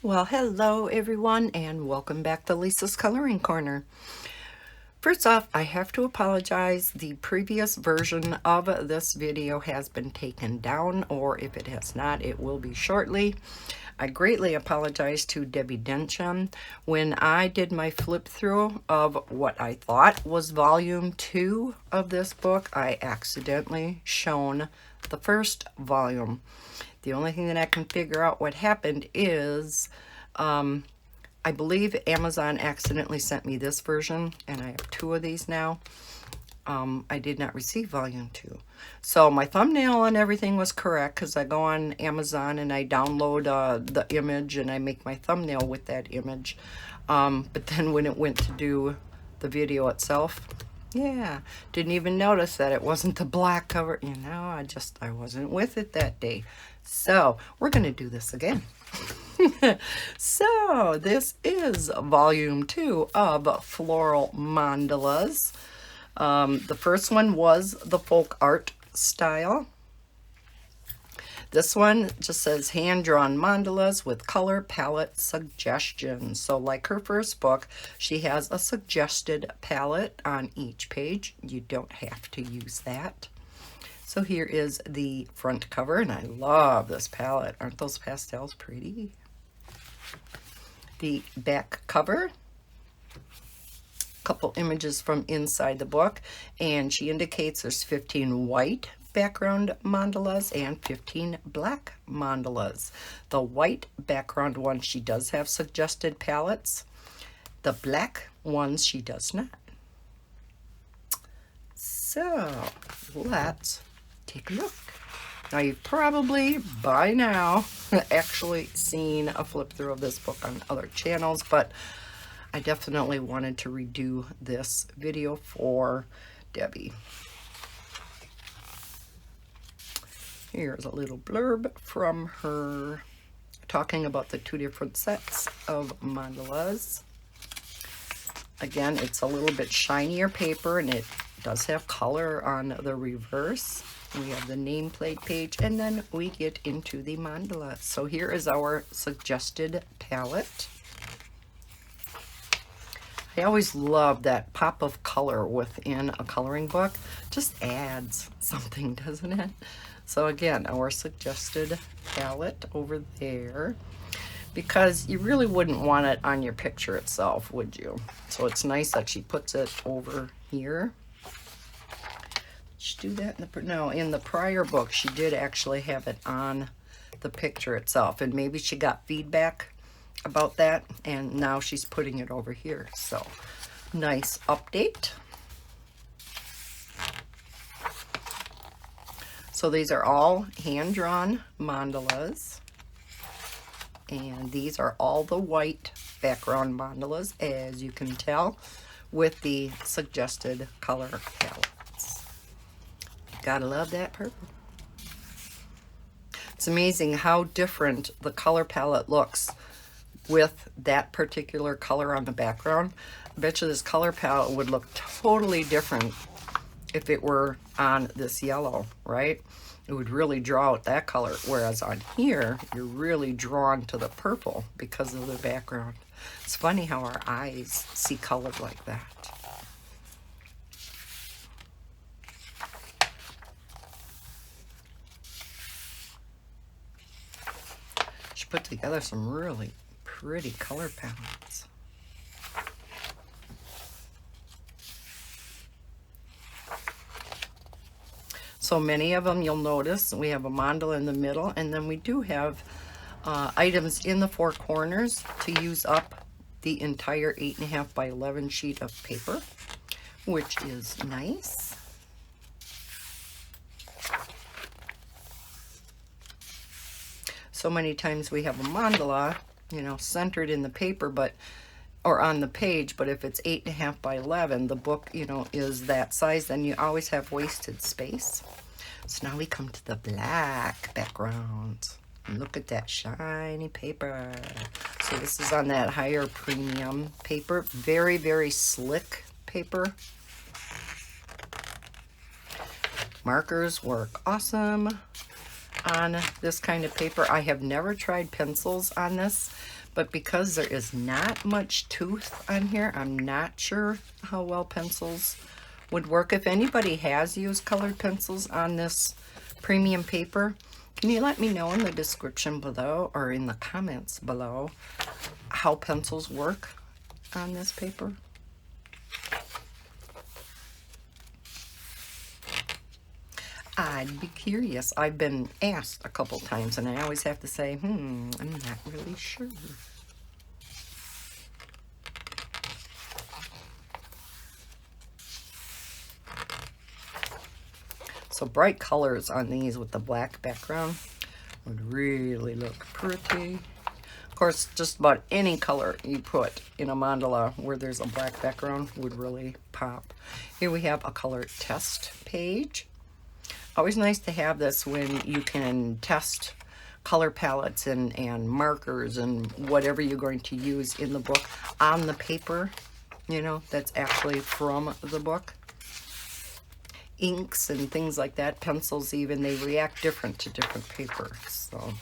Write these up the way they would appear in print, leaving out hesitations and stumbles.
Well, hello everyone, and welcome back to Lisa's Coloring Corner. First off, I have to apologize. The previous version of this video has been taken down, or if it has not, it will be shortly. I greatly apologize to Debbie Densham. When I did my flip through of what I thought was volume 2 of this book, I accidentally shown the first volume. The only thing that I can figure out what happened is I believe Amazon accidentally sent me this version, and I have 2 of these now. I did not receive volume 2. So my thumbnail and everything was correct because I go on Amazon and I download the image and I make my thumbnail with that image. But then when it went to do the video itself, yeah, didn't even notice that it wasn't the black cover. You know, I wasn't with it that day. So we're going to do this again. So this is volume 2 of Floral Mandalas. The first one was the folk art style. This one just says hand-drawn mandalas with color palette suggestions. So like her first book, she has a suggested palette on each page. You don't have to use that. So here is the front cover, and I love this palette. Aren't those pastels pretty? The back cover, couple images from inside the book, and she indicates there's 15 white background mandalas and 15 black mandalas. The white background ones, she does have suggested palettes. The black ones, she does not. So let's take a look. Now you've probably by now actually seen a flip through of this book on other channels, but I definitely wanted to redo this video for Debbie. Here's a little blurb from her talking about the 2 different sets of mandalas. Again, it's a little bit shinier paper, and it does have color on the reverse. We have the nameplate page, and then we get into the mandala. So here is our suggested palette. I always love that pop of color within a coloring book. Just adds something, doesn't it? So again, our suggested palette over there, because you really wouldn't want it on your picture itself, would you? So it's nice that she puts it over here. She do that in the prior book, she did actually have it on the picture itself, and maybe she got feedback about that, and now she's putting it over here. So nice update. So these are all hand-drawn mandalas, and these are all the white background mandalas, as you can tell, with the suggested color palettes. Gotta love that purple. It's amazing how different the color palette looks with that particular color on the background. I bet you this color palette would look totally different if it were on this yellow, right? It would really draw out that color, whereas on here, you're really drawn to the purple because of the background. It's funny how our eyes see color like that. She put together some really pretty color palettes. So many of them, you'll notice we have a mandala in the middle, and then we do have items in the 4 corners to use up the entire 8.5 by 11 sheet of paper, which is nice. So many times we have a mandala, you know, centered in the paper, or on the page, but if it's 8.5 by 11, the book, you know, is that size, then you always have wasted space. So now we come to the black background. Look at that shiny paper. So this is on that higher premium paper. Very, very slick paper. Markers work awesome on this kind of paper. I have never tried pencils on this, But because there is not much tooth on here, I'm not sure how well pencils would work. If anybody has used colored pencils on this premium paper, can you let me know in the description below or in the comments below how pencils work on this paper? I'd be curious. I've been asked a couple times, and I always have to say, I'm not really sure. So bright colors on these with the black background would really look pretty. Of course, just about any color you put in a mandala where there's a black background would really pop. Here we have a color test page. Always nice to have this when you can test color palettes and markers and whatever you're going to use in the book on the paper, you know, that's actually from the book. Inks and things like that, pencils even, they react different to different papers. So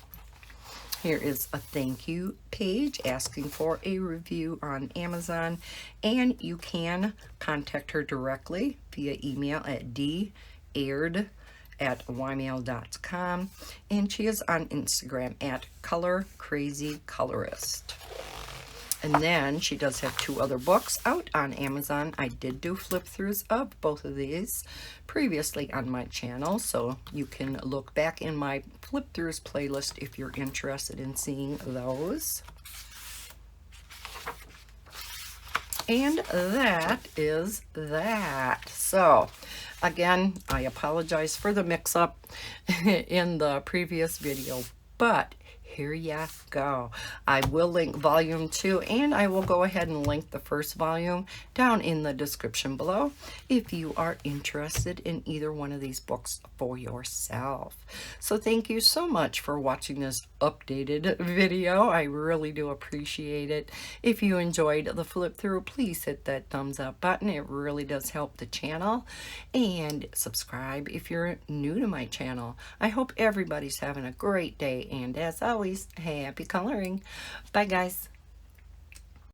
here is a thank you page asking for a review on Amazon, and you can contact her directly via email at daired@ymail.com, and she is on Instagram at colorcrazycolorist. And then she does have 2 other books out on Amazon. I did do flip throughs of both of these previously on my channel, so you can look back in my flip throughs playlist if you're interested in seeing those. And that is that. So again, I apologize for the mix-up in the previous video, but here ya go. I will link volume 2, and I will go ahead and link the first volume down in the description below if you are interested in either one of these books for yourself. So thank you so much for watching this updated video. I really do appreciate it. If you enjoyed the flip through, please hit that thumbs up button. It really does help the channel. And subscribe if you're new to my channel. I hope everybody's having a great day, and as always, happy coloring. Bye guys.